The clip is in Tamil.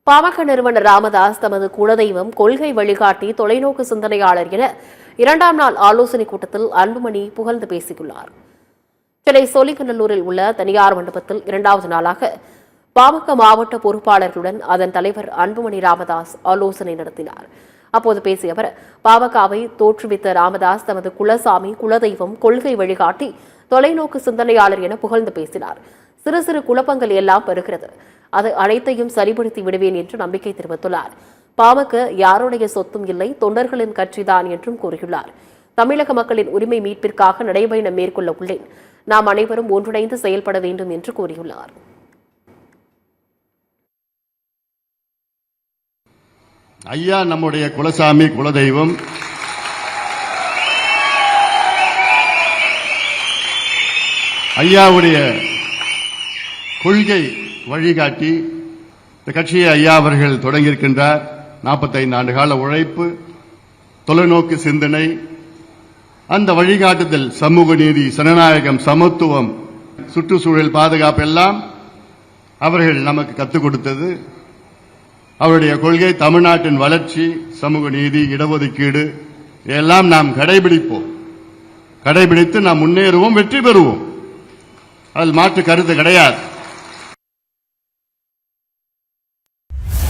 பாமக நிறுவனர் ராமதாஸ் தமது குலதெய்வம், கொள்கை வழிகாட்டி, தொலைநோக்கு சிந்தனையாளர் என 2ஆம் நாள் ஆலோசனைக் கூட்டத்தில் அன்புமணி புகழ்ந்து பேசியுள்ளார். சென்னை சோழிங்கநல்லூரில் உள்ள தனியார் மண்டபத்தில் 2வது நாளாக பாமக மாவட்ட பொறுப்பாளர்களுடன் அதன் தலைவர் அன்புமணி ராமதாஸ் ஆலோசனை நடத்தினார். அப்போது பேசிய அவர், பாமகவை தோற்றுவித்த ராமதாஸ் தமது குலசாமி, குலதெய்வம், கொள்கை வழிகாட்டி, தொலைநோக்கு சிந்தனையாளர் என புகழ்ந்து பேசினார். சிறு சிறு குழப்பங்கள் எல்லாம் வருகிறது, அது அனைத்தையும் சரிபடுத்தி விடுவேன் என்று நம்பிக்கை தெரிவித்துள்ளார். பாமக யாருடைய சொத்தும் இல்லை, தொண்டர்களின் கட்சிதான் என்றும் கூறியுள்ளார். தமிழக மக்களின் உரிமை மீட்பிற்காக நடைபயணம் மேற்கொள்ள உள்ளேன். நாம் அனைவரும் ஒன்றிணைந்து செயல்பட வேண்டும் என்று கூறியுள்ளார். ஐயா நம்முடைய குலசாமி, குலதெய்வம். ஐயாவுடைய கொள்கை வழிகாட்டி இந்த கட்சியை ஐயா அவர்கள் தொடங்கியிருக்கின்றார். 45 ஆண்டுகால உழைப்பு, தொலைநோக்கு சிந்தனை, அந்த வழிகாட்டுதல், சமூக நீதி, ஜனநாயகம், சமத்துவம், சுற்றுச்சூழல் பாதுகாப்பு எல்லாம் அவர்கள் நமக்கு கற்றுக் கொடுத்தது. அவருடைய கொள்கை தமிழ்நாட்டின் வளர்ச்சி, சமூக நீதி, இடஒதுக்கீடு எல்லாம் நாம் கடைபிடிப்போம். கடைபிடித்து நாம் முன்னேறுவோம், வெற்றி பெறுவோம். அதில் மாற்று கருத்து கிடையாது.